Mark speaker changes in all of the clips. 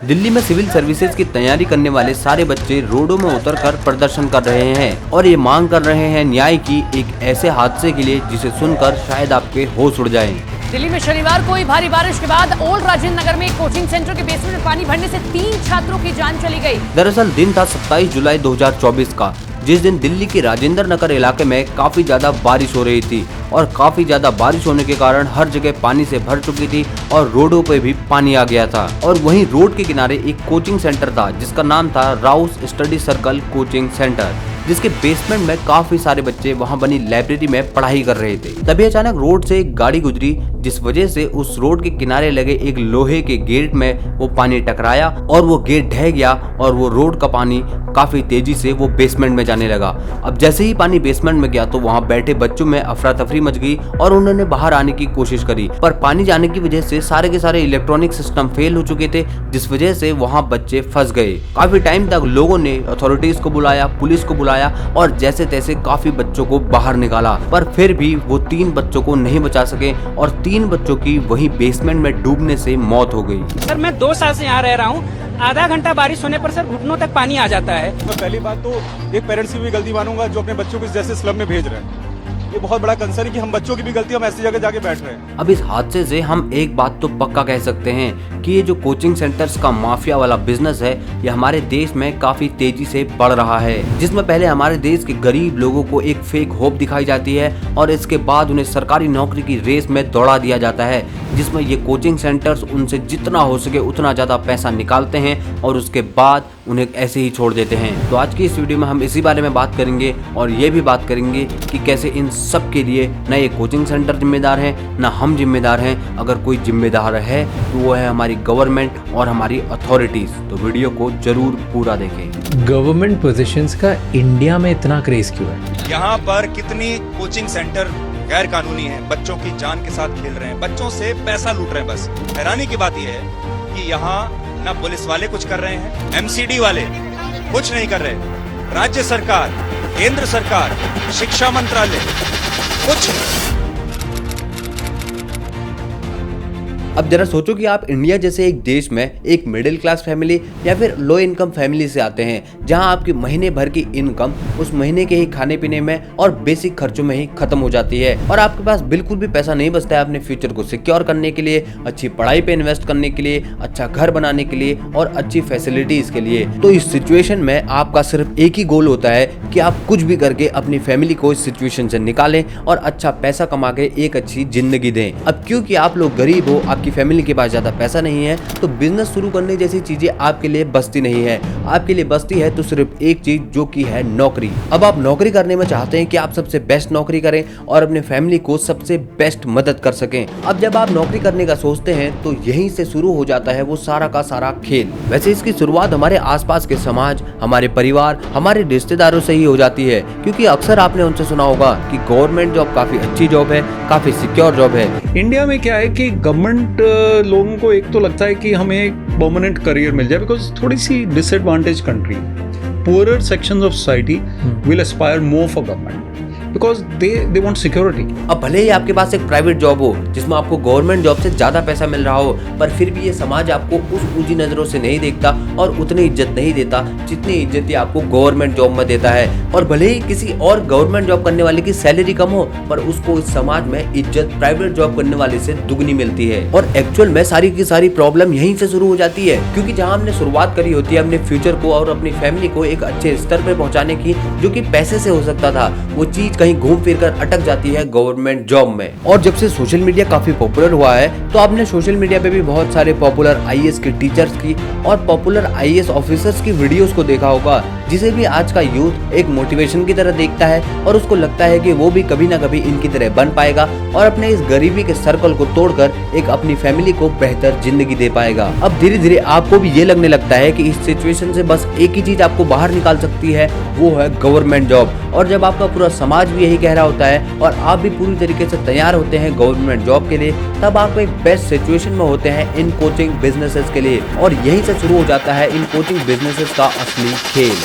Speaker 1: दिल्ली में civil services की तैयारी करने वाले सारे बच्चे रोडों में उतरकर प्रदर्शन कर रहे हैं और ये मांग कर रहे हैं न्याय की एक ऐसे हादसे के लिए जिसे सुनकर शायद आपके होश उड़ जाएं।
Speaker 2: दिल्ली में शनिवार को हुई भारी बारिश के बाद ओल्ड राजेंद्र नगर में एक कोचिंग सेंटर के बेसमेंट में पानी भरने से 3 छात्रों की जान चली गई।
Speaker 1: दरअसल दिन था 27 जुलाई 2024 का, जिस दिन दिल्ली के राजेंद्र नगर इलाके में काफी ज्यादा बारिश हो रही थी और काफी ज्यादा बारिश होने के कारण हर जगह पानी से भर चुकी थी और रोडों पे भी पानी आ गया था। और वहीं रोड के किनारे एक कोचिंग सेंटर था जिसका नाम था Rouse study circle coaching centre, जिसके बेसमेंट में काफी सारे बच्चे वहां बनी लाइब्रेरी में पढ़ाई कर रहे थे। तभी अचानक रोड से एक गाड़ी गुजरी जिस वजह से उस रोड के किनारे लगे एक लोहे के गेट में वो पानी टकराया और वो गेट ढह गया और वो रोड का पानी काफी तेजी से वो बेसमेंट में जाने लगा। अब जैसे ही पानी बेसमेंट में गया तो वहाँ बैठे बच्चों में अफरा तफरी मच गई और उन्होंने बाहर आने की कोशिश करी, पर पानी जाने की वजह से सारे के सारे इलेक्ट्रॉनिक सिस्टम फेल हो चुके थे, जिस वजह से वहाँ बच्चे फंस गए। काफी टाइम तक लोगों ने अथॉरिटीज को बुलाया, पुलिस को बुलाया और जैसे तैसे काफी बच्चों को बाहर निकाला, पर फिर भी वो 3 बच्चों को नहीं बचा सके और 3 बच्चों की वही बेसमेंट में डूबने से मौत हो गई।
Speaker 3: सर मैं 2 साल से यहाँ रह रहा हूँ, आधा घंटा बारिश होने पर सर घुटनों तक पानी आ जाता है।
Speaker 4: मैं पहली बात तो एक पेरेंट्स की भी गलती मानूंगा जो अपने बच्चों को इस जैसे स्लम में भेज रहे हैं। ये बहुत बड़ा कंसर्न है कि हम बच्चों की भी गलती हम ऐसी जगह जाके बैठ रहे हैं।
Speaker 1: अब इस हादसे से हम एक बात तो पक्का कह सकते हैं कि ये जो कोचिंग सेंटर्स का माफिया वाला बिजनेस है ये हमारे देश में काफी तेजी से बढ़ रहा है, जिसमें पहले हमारे देश के गरीब लोगों को एक फेक होप दिखाई जाती है और इसके बाद उन्हें सरकारी नौकरी की रेस में दौड़ा दिया जाता है, जिसमें ये कोचिंग सेंटर्स उनसे जितना हो सके उतना ज्यादा पैसा निकालते हैं और उसके बाद उन्हें ऐसे ही छोड़ देते हैं। तो आज की इस वीडियो में हम इसी बारे में बात करेंगे और ये भी बात करेंगे कि कैसे इन सब के लिए न ये कोचिंग सेंटर जिम्मेदार हैं न हम जिम्मेदार हैं। अगर कोई जिम्मेदार है तो वो है हमारी गवर्नमेंट और हमारी अथॉरिटीज। तो वीडियो को जरूर पूरा देखें।
Speaker 5: गवर्नमेंट पोजीशंस का इंडिया में इतना क्रेज क्यों है?
Speaker 6: यहाँ पर कितनी कोचिंग सेंटर गैर कानूनी है, बच्चों की जान के साथ खेल रहे हैं, बच्चों से पैसा लूट रहे हैं। बस हैरानी की बात यह है कि यहाँ ना पुलिस वाले कुछ कर रहे हैं, एमसीडी वाले कुछ नहीं कर रहे, राज्य सरकार, केंद्र सरकार, शिक्षा मंत्रालय कुछ नहीं।
Speaker 1: अब जरा सोचो कि आप इंडिया जैसे एक देश में एक मिडिल क्लास फैमिली या फिर लो इनकम फैमिली से आते हैं, जहां आपकी महीने भर की इनकम उस महीने के ही खाने पीने में और बेसिक खर्चों में ही खत्म हो जाती है और आपके पास बिल्कुल भी पैसा नहीं बचता है अपने फ्यूचर को सिक्योर करने के लिए, अच्छी पढ़ाई पे इन्वेस्ट करने के लिए, अच्छा घर बनाने के लिए और अच्छी फैसिलिटीज के लिए। तो इस सिचुएशन में आपका सिर्फ एक ही गोल होता है कि आप कुछ भी करके अपनी फैमिली को इस सिचुएशन से निकालें और अच्छा पैसा कमा के एक अच्छी जिंदगी दें। अब क्योंकि आप लोग गरीब हो, आपकी फैमिली के पास ज्यादा पैसा नहीं है, तो बिजनेस शुरू करने जैसी चीजें आपके लिए बचती नहीं है। आपके लिए बचती है तो सिर्फ एक चीज, जो कि है नौकरी। अब आप नौकरी करने में चाहते हैं कि आप सबसे बेस्ट नौकरी करें और अपने फैमिली को सबसे बेस्ट मदद कर सकें। अब जब आप नौकरी करने का सोचते हैं तो यहीं से शुरू हो जाता है वो सारा का सारा खेल। वैसे इसकी शुरुआत हमारे आसपास के समाज, हमारे परिवार, हमारे रिश्तेदारों से ही हो जाती है, क्योंकि अक्सर आपने उनसे सुना होगा कि गवर्नमेंट जॉब काफी अच्छी जॉब है, काफी सिक्योर जॉब है।
Speaker 7: इंडिया में क्या है कि गवर्नमेंट लोगों को एक तो लगता है कि हमें परमानेंट करियर मिल जाए, बिकॉज थोड़ी सी disadvantage country, poorer sections of society will aspire more for government because they want security.
Speaker 1: अब भले ही आपके पास एक प्राइवेट जॉब हो जिसमें आपको गवर्नमेंट जॉब से ज्यादा पैसा मिल रहा हो, पर फिर भी ये समाज आपको उस ऊंची नजरों से नहीं देखता और उतनी इज्जत नहीं देता जितनी इज्जत आपको गवर्नमेंट जॉब में देता है। और भले ही किसी और गवर्नमेंट जॉब करने वाले की सैलरी कम हो, पर उसको इस समाज में इज्जत प्राइवेट जॉब करने वाले से दुगनी मिलती है। और एक्चुअल में सारी की सारी प्रॉब्लम यहीं से शुरू हो जाती है, क्योंकि जहाँ हमने शुरुआत करी होती है अपने फ्यूचर को और अपनी फैमिली को एक अच्छे स्तर पर पहुंचाने की, जो कि पैसे से हो सकता था, वो चीज कहीं घूम फिर कर अटक जाती है गवर्नमेंट जॉब में। और जब से सोशल मीडिया काफी पॉपुलर हुआ है तो आपने सोशल मीडिया पे भी बहुत सारे पॉपुलर आईएएस के टीचर्स की और पॉपुलर आईएएस ऑफिसर्स की वीडियोस को देखा होगा, जिसे भी आज का यूथ एक मोटिवेशन की तरह देखता है और उसको लगता है कि वो भी कभी ना कभी इनकी तरह बन पाएगा और अपने इस गरीबी के सर्कल को तोड़कर एक अपनी फैमिली को बेहतर जिंदगी दे पाएगा। अब धीरे धीरे आपको भी ये लगने लगता है कि इस सिचुएशन से बस एक ही चीज आपको बाहर निकाल सकती है, वो है गवर्नमेंट जॉब। और जब आपका पूरा समाज भी यही कह रहा होता है और आप भी पूरी तरीके से तैयार होते हैं गवर्नमेंट जॉब के लिए, तब आप एक बेस्ट सिचुएशन में होते हैं इन कोचिंग बिजनेसेस के लिए। और यहीं से शुरू हो जाता है इन कोचिंग बिजनेसेस का असली खेल।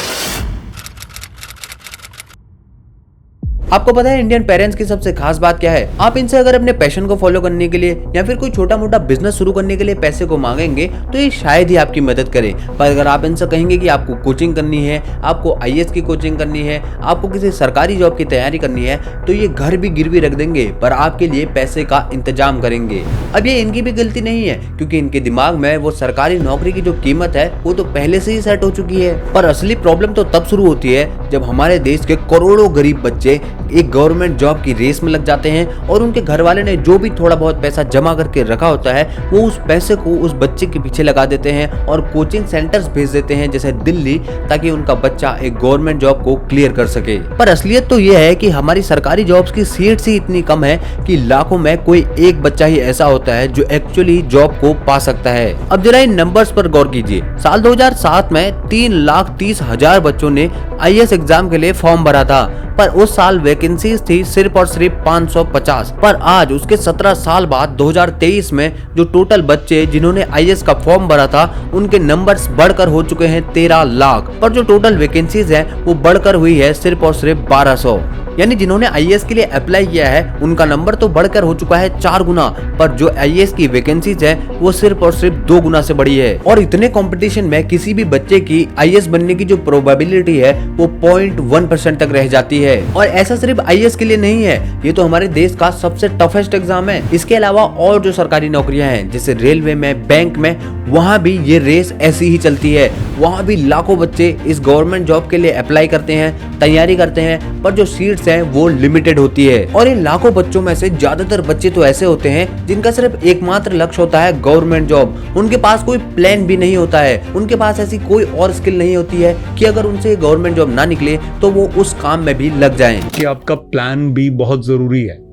Speaker 1: आपको पता है इंडियन पेरेंट्स की सबसे खास बात क्या है? आप इनसे अगर अपने पैशन को फॉलो करने के लिए या फिर कोई छोटा मोटा बिजनेस शुरू करने के लिए पैसे को मांगेंगे तो ये शायद ही आपकी मदद करे। पर अगर आप इनसे कहेंगे कि आपको कोचिंग करनी है, आपको IAS की कोचिंग करनी है, आपको किसी सरकारी जॉब की तैयारी करनी है, तो ये घर भी गिरवी रख देंगे पर आपके लिए पैसे का इंतजाम करेंगे। अब ये इनकी भी गलती नहीं है, क्योंकि इनके दिमाग में वो सरकारी नौकरी की जो कीमत है वो तो पहले से ही सेट हो चुकी है। पर असली प्रॉब्लम तो तब शुरू होती है जब हमारे देश के करोड़ों गरीब बच्चे एक गवर्नमेंट जॉब की रेस में लग जाते हैं और उनके घर वाले ने जो भी थोड़ा बहुत पैसा जमा करके रखा होता है वो उस पैसे को उस बच्चे के पीछे लगा देते हैं और कोचिंग सेंटर्स भेज देते हैं जैसे दिल्ली, ताकि उनका बच्चा एक गवर्नमेंट जॉब को क्लियर कर सके। पर असलियत तो ये है कि हमारी सरकारी जॉब्स की सीट्स ही इतनी कम है कि लाखों में कोई एक बच्चा ही ऐसा होता है जो एक्चुअली जॉब को पा सकता है। अब जरा इन नंबर्स पर गौर कीजिए। साल 2007 में 3,30,000 बच्चों ने IAS एग्जाम के लिए फॉर्म भरा था, पर उस साल वैकेंसीज थी सिर्फ और सिर्फ 550। पर आज उसके 17 साल बाद 2023 में जो टोटल बच्चे जिन्होंने IAS का फॉर्म भरा था उनके नंबर्स बढ़कर हो चुके हैं 13 लाख, पर जो टोटल वैकेंसीज है वो बढ़कर हुई है सिर्फ और सिर्फ 1200। यानी जिन्होंने IAS के लिए अप्लाई किया है उनका नंबर तो बढ़कर हो चुका है 4 गुना, पर जो IAS की वैकेंसीज है वो सिर्फ और सिर्फ 2 गुना से बढ़ी है। और इतने कंपटीशन में किसी भी बच्चे की IAS बनने की जो प्रोबेबिलिटी है वो 0.1% तक रह जाती है। और ऐसा सिर्फ IAS के लिए नहीं है, ये तो हमारे देश का सबसे टफेस्ट एग्जाम है। इसके अलावा और जो सरकारी नौकरियां हैं जैसे रेलवे में, बैंक में, वहाँ भी ये रेस ऐसी ही चलती है। वहाँ भी लाखों बच्चे इस गवर्नमेंट जॉब के लिए अप्लाई करते हैं, तैयारी करते हैं, पर जो सीट्स हैं वो लिमिटेड होती है। और इन लाखों बच्चों में से ज्यादातर बच्चे तो ऐसे होते हैं जिनका सिर्फ एकमात्र लक्ष्य होता है गवर्नमेंट जॉब। उनके पास कोई प्लान भी नहीं होता है, उनके पास ऐसी कोई और स्किल नहीं होती है कि अगर उनसे गवर्नमेंट जॉब ना निकले तो वो उस काम में भी लग जाएं।
Speaker 7: कि आपका प्लान भी बहुत ज़रूरी है।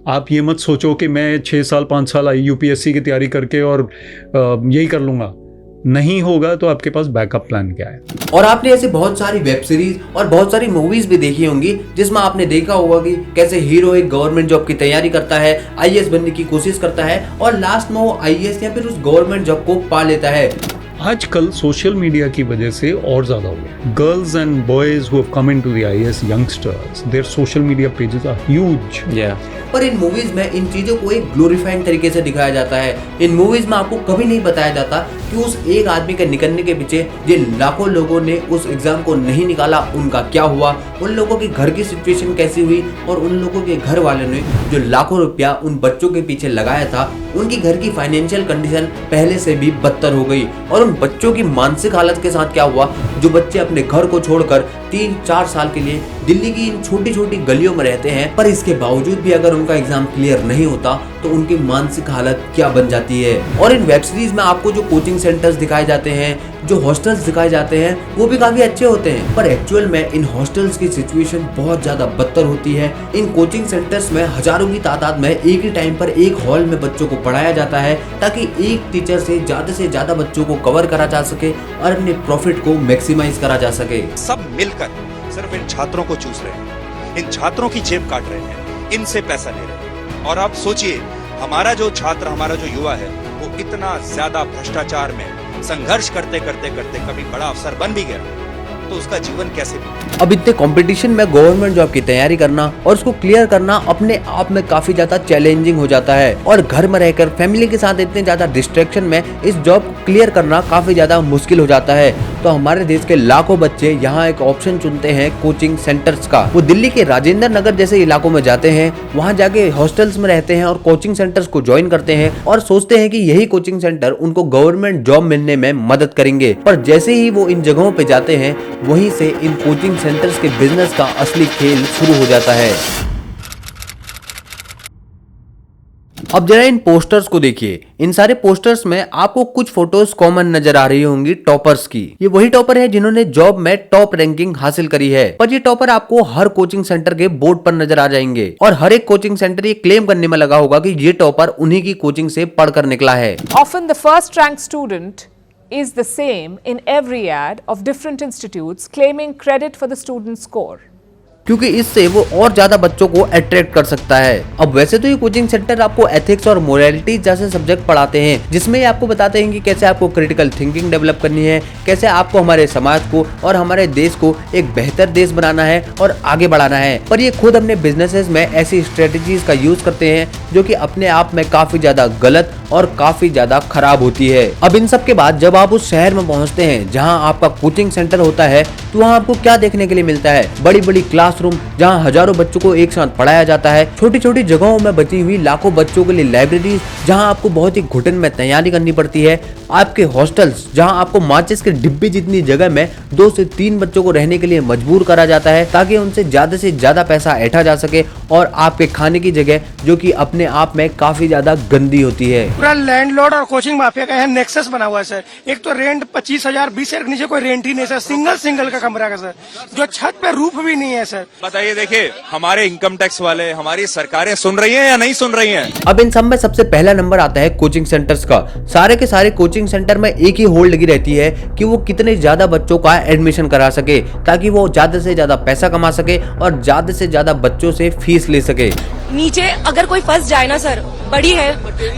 Speaker 7: आप ये मत सोचो कि मैं 6 साल 5 साल UPSC की तैयारी करके और यही कर लूँगा, नहीं होगा तो आपके पास बैकअप प्लान क्या है।
Speaker 1: और आपने ऐसी बहुत सारी वेब सीरीज और बहुत सारी मूवीज भी देखी होंगी जिसमें आपने देखा होगा कि कैसे हीरो एक गवर्नमेंट जॉब की तैयारी करता है, IAS बनने की कोशिश करता है और लास्ट में वो IAS या फिर उस गवर्नमेंट जॉब को पा लेता है।
Speaker 7: आजकल सोशल मीडिया की वजह से और ज्यादा हो गया। Girls and boys who have come into the IAS youngsters, their social media pages are huge.
Speaker 1: पर इन मूवीज में इन चीजों को एक ग्लोरीफाइंग तरीके से दिखाया जाता है। इन मूवीज में आपको कभी नहीं बताया जाता कि उस एक आदमी के निकलने के पीछे जिन लाखों लोगों ने उस एग्जाम को नहीं निकाला उनका क्या हुआ, उन लोगों के घर की सिचुएशन कैसी हुई और उन लोगों के घर वालों ने जो लाखों रुपया उन बच्चों के पीछे लगाया था उनकी घर की फाइनेंशियल कंडीशन पहले से भी बदतर हो गई। और उन बच्चों की मानसिक हालत के साथ क्या हुआ, जो बच्चे अपने घर को छोड़कर 3-4 साल के लिए दिल्ली की इन छोटी छोटी गलियों में रहते हैं, पर इसके बावजूद भी अगर उनका एग्जाम क्लियर नहीं होता तो उनकी मानसिक हालत क्या बन जाती है। और इन वेब सीरीज में आपको जो कोचिंग सेंटर्स दिखाए जाते हैं, जो हॉस्टल्स दिखाए जाते हैं, वो भी काफी अच्छे होते हैं, पर एक्चुअल में इन हॉस्टल्स की सिचुएशन बहुत ज्यादा बदतर होती है। इन कोचिंग सेंटर्स में हजारों की तादाद में एक ही टाइम पर एक हॉल में बच्चों को पढ़ाया जाता है ताकि एक टीचर से ज्यादा बच्चों को कवर करा जा सके और अपने प्रॉफिट को मैक्सिमाइज करा जा सके।
Speaker 6: सब मिलकर सिर्फ इन छात्रों को चूस रहे हैं, इन छात्रों की जेब काट रहे हैं, इनसे पैसा ले रहे हैं। और आप सोचिए, हमारा जो छात्र, हमारा जो युवा है वो इतना ज्यादा भ्रष्टाचार में संघर्ष करते करते करते कभी बड़ा अफसर बन भी गया तो उसका जीवन कैसे बीते।
Speaker 1: अब इतने कंपटीशन में गवर्नमेंट जॉब की तैयारी करना और उसको क्लियर करना अपने आप में काफी ज्यादा चैलेंजिंग हो जाता है। और घर में रहकर फैमिली के साथ इतने ज्यादा डिस्ट्रैक्शन में इस जॉब को क्लियर करना काफी ज्यादा मुश्किल हो जाता है। तो हमारे देश के लाखों बच्चे यहाँ एक ऑप्शन चुनते हैं कोचिंग सेंटर्स का। वो दिल्ली के राजेंद्र नगर जैसे इलाकों में जाते हैं, वहाँ जाके हॉस्टल्स में रहते हैं और कोचिंग सेंटर्स को ज्वाइन करते हैं और सोचते हैं कि यही कोचिंग सेंटर उनको गवर्नमेंट जॉब मिलने में मदद करेंगे। पर जैसे ही वो इन जगहों पे जाते हैं वहीं से इन कोचिंग सेंटर्स के बिजनेस का असली खेल शुरू हो जाता है। अब जरा इन पोस्टर्स को देखिए। इन सारे पोस्टर्स में आपको कुछ फोटोज कॉमन नजर आ रही होंगी टॉपर्स की। ये वही टॉपर है जिन्होंने जॉब में टॉप रैंकिंग हासिल करी है। पर ये टॉपर आपको हर कोचिंग सेंटर के बोर्ड पर नजर आ जाएंगे और हर एक कोचिंग सेंटर ये क्लेम करने में लगा होगा कि ये टॉपर उन्हीं की कोचिंग से पढ़कर निकला है।
Speaker 8: Often the first rank student is the same in every ad of different institutes claiming credit for the student's score.
Speaker 1: क्योंकि इससे वो और ज्यादा बच्चों को अट्रैक्ट कर सकता है। अब वैसे तो ये कोचिंग सेंटर आपको एथिक्स और मोरालिटी जैसे सब्जेक्ट पढ़ाते हैं, जिसमें आपको बताते हैं कि कैसे आपको क्रिटिकल थिंकिंग डेवलप करनी है, कैसे आपको हमारे समाज को और हमारे देश को एक बेहतर देश बनाना है और आगे बढ़ाना है। पर ये खुद अपने बिजनेसेस में ऐसी स्ट्रेटजीज का यूज करते हैं जो कि अपने आप में काफी ज्यादा गलत और काफी ज्यादा खराब होती है। अब इन सब के बाद जब आप उस शहर में पहुंचते हैं जहां आपका कोचिंग सेंटर होता है, तो वहां आपको क्या देखने के लिए मिलता है? बड़ी बड़ी क्लासरूम जहां हजारों बच्चों को एक साथ पढ़ाया जाता है, छोटी छोटी जगहों में बची हुई लाखों बच्चों के लिए लाइब्रेरीज जहां आपको बहुत ही घुटन में तैयारी करनी पड़ती है, आपके हॉस्टल्स जहां आपको माचिस के डिब्बे जितनी जगह में 2 से 3 बच्चों को रहने के लिए मजबूर करा जाता है ताकि उनसे ज्यादा पैसा ऐंठा जा सके, और आपके खाने की जगह जो कि अपने आप में काफी ज्यादा गंदी होती है।
Speaker 9: पूरा लैंडलॉर्ड और कोचिंग माफिया का यहाँ नेक्सस बना हुआ है सर। एक तो रेंट 25,000 20,000 के नीचे कोई रेंट ही नहीं सर, सिंगल का कमरा का सर, जो छत पे रूफ भी नहीं है सर।
Speaker 6: बताइए, देखिए हमारे इनकम टैक्स वाले, हमारी सरकारें सुन रही हैं या नहीं सुन रही हैं?
Speaker 1: अब इन सब में सबसे पहला नंबर आता है कोचिंग सेंटर्स का। सारे के सारे कोचिंग सेंटर में एक ही होल्ड लगी रहती है कि वो कितने ज्यादा बच्चों का एडमिशन करा सके ताकि वो ज्यादा से ज्यादा पैसा कमा सके और ज्यादा से ज्यादा बच्चों से फीस ले सके।
Speaker 10: नीचे अगर कोई फंस जाए ना सर, बड़ी है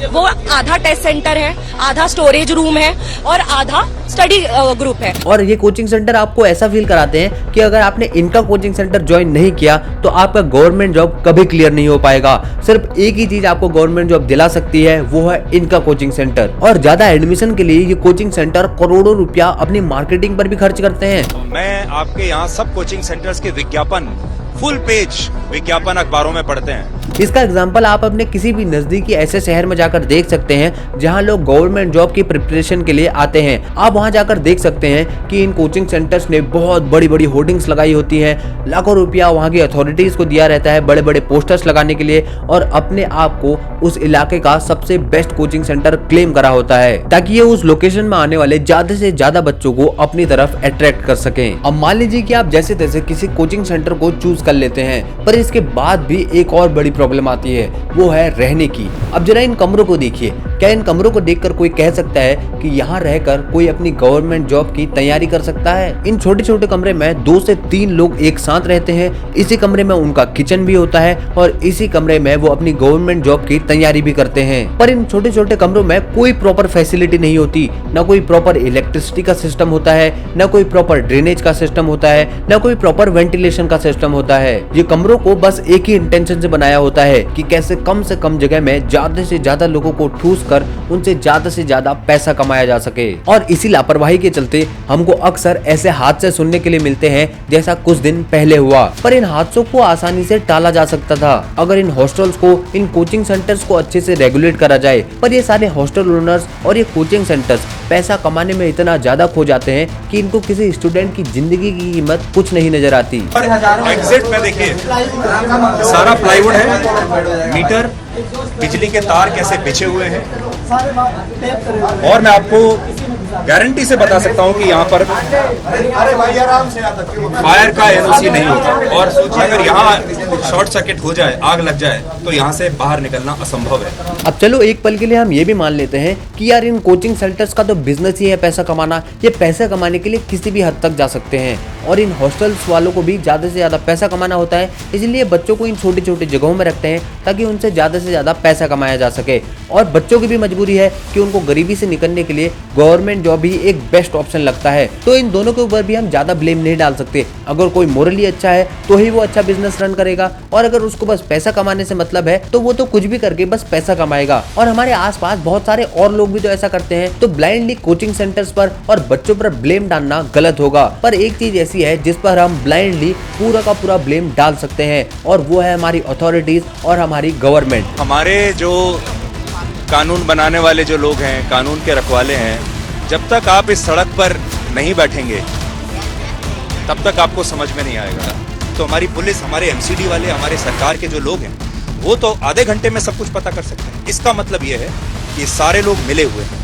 Speaker 10: वो, आधा टेस्ट सेंटर है, आधा स्टोरेज रूम है और आधा स्टडी ग्रुप है।
Speaker 1: और ये कोचिंग सेंटर आपको ऐसा फील कराते हैं कि अगर आपने इनका कोचिंग सेंटर ज्वाइन नहीं किया तो आपका गवर्नमेंट जॉब कभी क्लियर नहीं हो पाएगा। सिर्फ एक ही चीज आपको गवर्नमेंट जॉब दिला सकती है, वो है इनका कोचिंग सेंटर। और ज्यादा एडमिशन के लिए ये कोचिंग सेंटर करोड़ों रुपया अपनी मार्केटिंग पर भी खर्च करते हैं।
Speaker 6: मैं आपके यहाँ सब कोचिंग सेंटर्स के विज्ञापन, फुल पेज विज्ञापन अखबारों में पढ़ते हैं।
Speaker 1: इसका एग्जाम्पल आप अपने किसी भी नजदीकी ऐसे शहर में जाकर देख सकते हैं जहां लोग गवर्नमेंट जॉब की प्रिपरेशन के लिए आते हैं। आप वहां जाकर देख सकते हैं कि इन कोचिंग सेंटर्स ने बहुत बड़ी बड़ी होर्डिंग्स लगाई होती हैं, लाखों रुपया वहां की अथॉरिटीज को दिया रहता है बड़े बड़े पोस्टर्स लगाने के लिए, और अपने आप को उस इलाके का सबसे बेस्ट कोचिंग सेंटर क्लेम करा होता है ताकि ये उस लोकेशन में आने वाले ज्यादा से ज्यादा बच्चों को अपनी तरफ अट्रैक्ट कर सके। अब मान लीजिए कि आप जैसे तैसे किसी कोचिंग सेंटर को चूज कर लेते हैं, पर इसके बाद भी एक और बड़ी प्रॉब्लम आती है, वो है रहने की। अब जरा इन कमरों को देखिए, क्या इन कमरों को देखकर कोई कह सकता है कि यहाँ रहकर कोई अपनी गवर्नमेंट जॉब की तैयारी कर सकता है? इन छोटे छोटे कमरे में 2 से 3 लोग एक साथ रहते हैं, इसी कमरे में उनका किचन भी होता है और इसी कमरे में वो अपनी गवर्नमेंट जॉब की तैयारी भी करते हैं। पर इन छोटे छोटे कमरों में कोई प्रॉपर फैसिलिटी नहीं होती, न कोई प्रॉपर इलेक्ट्रिसिटी का सिस्टम होता है, न कोई प्रॉपर ड्रेनेज का सिस्टम होता है, न कोई प्रॉपर वेंटिलेशन का सिस्टम होता है। ये कमरों को बस एक ही इंटेंशन से बनाया होता है कि कैसे कम से कम जगह में ज्यादा से ज्यादा लोगों को ठूस कर उनसे ज्यादा पैसा कमाया जा सके। और इसी लापरवाही के चलते हमको अक्सर ऐसे हादसे सुनने के लिए मिलते हैं जैसा कुछ दिन पहले हुआ। पर इन हादसों को आसानी से टाला जा सकता था अगर इन हॉस्टल्स को, इन कोचिंग सेंटर्स को अच्छे से रेगुलेट करा जाए। पर ये सारे हॉस्टल ओनर्स और ये कोचिंग सेंटर्स पैसा कमाने में इतना ज्यादा खो जाते हैं कि इनको किसी स्टूडेंट की जिंदगी की कीमत कुछ नहीं नजर आती।
Speaker 6: एग्जिट में देखिए सारा प्लाईवुड है, मीटर, बिजली के तार कैसे बिछे हुए हैं, और मैं आपको गारंटी से बता सकता हूं कि यहाँ पर फायर का एनओसी नहीं होगा। और सोचिए अगर यहाँ शॉर्ट सर्किट हो जाए, आग लग जाए, तो यहाँ से बाहर निकलना असंभव है।
Speaker 1: अब चलो एक पल के लिए हम ये भी मान लेते हैं कि यार इन कोचिंग सेंटर्स का तो बिजनेस ही है पैसा कमाना, ये पैसा कमाने के लिए किसी भी हद तक जा सकते हैं, और इन हॉस्टल्स वालों को भी ज्यादा से ज्यादा पैसा कमाना होता है, इसलिए बच्चों को इन छोटी छोटी जगहों में रखते हैं ताकि उनसे ज्यादा से ज्यादा पैसा कमाया जा सके। और बच्चों की भी मजबूरी है कि उनको गरीबी से निकलने के लिए गवर्नमेंट जॉब ही एक बेस्ट ऑप्शन लगता है। तो इन दोनों के ऊपर भी हम ज्यादा ब्लेम नहीं डाल सकते। अगर कोई मोरली अच्छा है तो ही वो अच्छा बिजनेस रन करेगा, और अगर उसको बस पैसा कमाने से मतलब है तो वो तो कुछ भी करके बस पैसा कमाएगा। और हमारे आसपास बहुत सारे और लोग भी तो ऐसा करते हैं। तो ब्लाइंडली कोचिंग सेंटर्स पर और बच्चों पर ब्लेम डालना गलत होगा। पर एक चीज ऐसी है जिस पर हम ब्लाइंडली पूरा का पूरा ब्लेम डाल सकते हैं, और वो है हमारी अथॉरिटीज और हमारी गवर्नमेंट।
Speaker 6: हमारे जो कानून बनाने वाले जो लोग हैं, कानून के रखवाले हैं, जब तक आप इस सड़क पर नहीं बैठेंगे तब तक आपको समझ में नहीं आएगा। तो हमारी पुलिस, हमारे एमसीडी वाले, हमारे सरकार के जो लोग हैं, वो तो आधे घंटे में सब कुछ पता कर सकते हैं। इसका मतलब ये है कि सारे लोग मिले हुए हैं,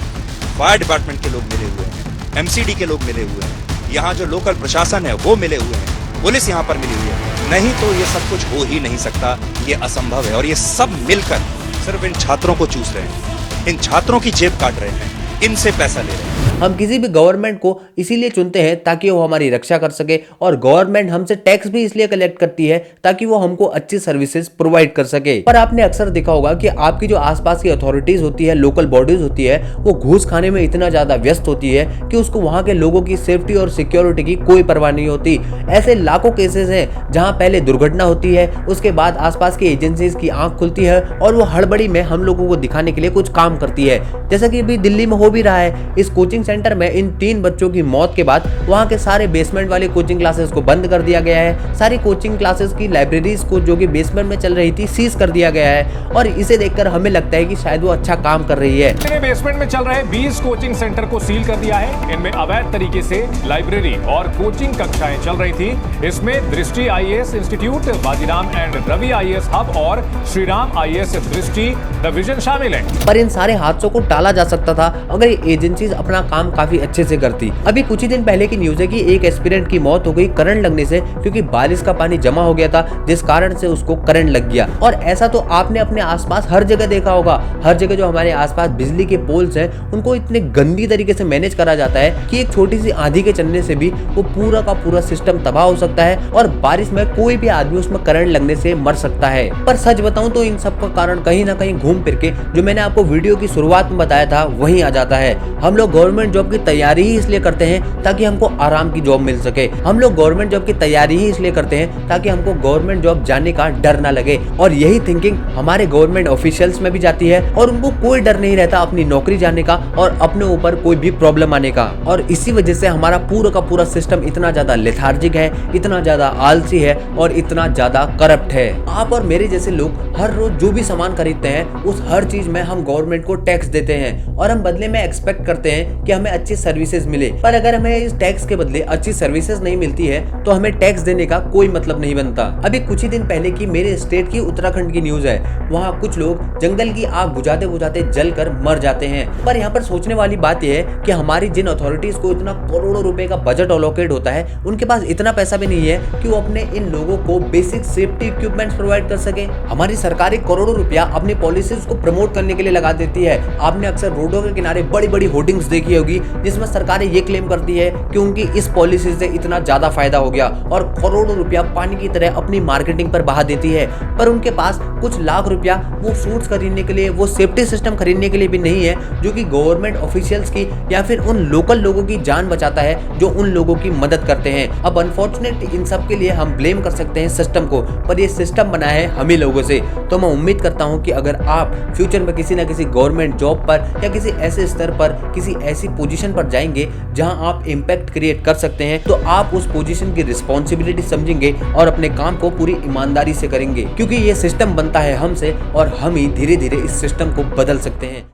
Speaker 6: फायर डिपार्टमेंट के लोग मिले हुए हैं, एमसीडी के लोग मिले हुए हैं, यहाँ जो लोकल प्रशासन है वो मिले हुए हैं, पुलिस यहाँ पर मिली हुई है। नहीं तो ये सब कुछ हो ही नहीं सकता, ये असंभव है। और ये सब मिलकर सिर्फ इन छात्रों को चूस रहे हैं, इन छात्रों की जेब काट रहे हैं, इनसे पैसा ले रहे हैं।
Speaker 1: हम किसी भी गवर्नमेंट को इसीलिए चुनते हैं ताकि वो हमारी रक्षा कर सके, और गवर्नमेंट हमसे टैक्स भी इसलिए कलेक्ट करती है ताकि वो हमको अच्छी सर्विसेज प्रोवाइड कर सके। पर आपने अक्सर देखा होगा कि आपकी जो आसपास की अथॉरिटीज होती है, लोकल बॉडीज होती है, वो घूस खाने में इतना ज्यादा व्यस्त होती है कि उसको वहां के लोगों की सेफ्टी और सिक्योरिटी की कोई परवाह नहीं होती। ऐसे लाखों केसेस हैं जहां पहले दुर्घटना होती है, उसके बाद आसपास की एजेंसीज की आंख खुलती है और वो हड़बड़ी में हम लोगों को दिखाने के लिए कुछ काम करती है, जैसा कि अभी दिल्ली में हो भी रहा है। इस कोचिंग सेंटर में इन 3 बच्चों की मौत के बाद वहां के सारे बेसमेंट वाले कोचिंग क्लासेस को बंद कर दिया गया है। सारी कोचिंग क्लासेस की लाइब्रेरीज को जो कि बेसमेंट में चल रही थी सीज कर दिया गया है, और इसे देखकर हमें लगता है कि शायद वो अच्छा काम कर रही है।
Speaker 11: बेसमेंट में चल रहे 20 कोचिंग सेंटर को सील कर दिया है। इनमें अवैध तरीके से लाइब्रेरी और कोचिंग कक्षाएं चल रही थी। इसमें Drishti IAS institute, Bajiram and Ravi IAS hub और श्रीराम आईएएस दृष्टि डिवीजन शामिल है।
Speaker 1: पर इन सारे हादसों को टाला जा सकता था अगर ये एजेंसीज अपना काम काफी अच्छे से करती। अभी कुछ ही दिन पहले की न्यूज है कि एक एस्पिरेंट की मौत हो गई करंट लगने से, क्योंकि बारिश का पानी जमा हो गया था जिस कारण से उसको करंट लग गया। और ऐसा तो आपने अपने आसपास हर जगह देखा होगा। हर जगह जो हमारे आसपास बिजली के पोल्स हैं उनको इतने गंदी तरीके से मैनेज करा जाता है कि एक छोटी सी आंधी के चलने से भी वो पूरा का पूरा सिस्टम तबाह हो सकता है, और बारिश में कोई भी आदमी उसमें करंट लगने से मर सकता है। पर सच बताऊं तो इन सब का कारण कहीं ना कहीं घूम फिर के जो मैंने आपको वीडियो की शुरुआत में बताया था वहीं आ जाता है। हम लोग गवर्नमेंट जॉब की तैयारी ही इसलिए करते हैं ताकि हमको आराम की जॉब मिल सके। हम लोग गवर्नमेंट जॉब की तैयारी ही इसलिए करते हैं ताकि हमको गवर्नमेंट जॉब जाने का डर ना लगे, और यही थिंकिंग हमारे गवर्नमेंट ऑफिशियल्स में भी जाती है, और उनको कोई डर नहीं रहता अपनी नौकरी जाने का और अपने ऊपर कोई भी प्रॉब्लम आने का। और इसी वजह से हमारा पूरा का पूरा सिस्टम इतना ज्यादा लेथार्जिक है, इतना ज्यादा आलसी है और इतना ज्यादा करप्ट है। आप और मेरे जैसे लोग हर रोज जो भी सामान खरीदते हैं उस हर चीज में हम गवर्नमेंट को टैक्स देते हैं, और हम बदले में एक्सपेक्ट करते हैं कि हमें अच्छी सर्विसेज मिले। पर अगर हमें इस टैक्स के बदले अच्छी सर्विसेज नहीं मिलती है तो हमें टैक्स देने का कोई मतलब नहीं बनता। अभी कुछ ही दिन पहले की मेरे स्टेट की उत्तराखंड की न्यूज है। वहाँ कुछ लोग जंगल की आग बुझाते बुझाते जलकर मर जाते हैं। पर यहाँ पर सोचने वाली बात यह है कि हमारी जिन अथॉरिटीज को इतना करोड़ों रुपए का बजट अलोकेट होता है, उनके पास इतना पैसा भी नहीं है कि वो अपने इन लोगों को बेसिक सेफ्टी इक्विपमेंट्स प्रोवाइड कर सके। हमारी सरकारें करोड़ों रुपया अपनी पॉलिसीज को प्रमोट करने के लिए लगा देती है। आपने अक्सर रोडों के किनारे बड़ी बड़ी होर्डिंग्स देखी होगी जिसमें सरकारें ये क्लेम करती है कि उनकी इस पॉलिसी से इतना ज्यादा फायदा हो गया, और करोड़ों रुपया पानी की तरह अपनी मार्केटिंग पर बहा देती है। पर उनके पास कुछ लाख रुपया वो सूट्स खरीदने के लिए, वो सेफ्टी सिस्टम खरीदने के लिए भी नहीं है जो कि गवर्नमेंट ऑफिशियल्स की या फिर उन लोकल लोगों की जान बचाता है जो उन लोगों की मदद करते हैं। अब अनफॉर्चुनेटली इन सब के लिए हम ब्लेम कर सकते हैं सिस्टम को, पर ये सिस्टम बना है हम ही लोगों से। तो मैं उम्मीद करता हूँ कि अगर आप फ्यूचर में किसी न किसी गवर्नमेंट जॉब पर या किसी ऐसे स्तर पर किसी ऐसी पोजीशन पर जाएंगे जहां आप इम्पैक्ट क्रिएट कर सकते हैं, तो आप उस पोजीशन की रिस्पॉन्सिबिलिटी समझेंगे और अपने काम को पूरी ईमानदारी से करेंगे, क्योंकि ये सिस्टम बनता है हमसे और हम ही धीरे धीरे इस सिस्टम को बदल सकते हैं।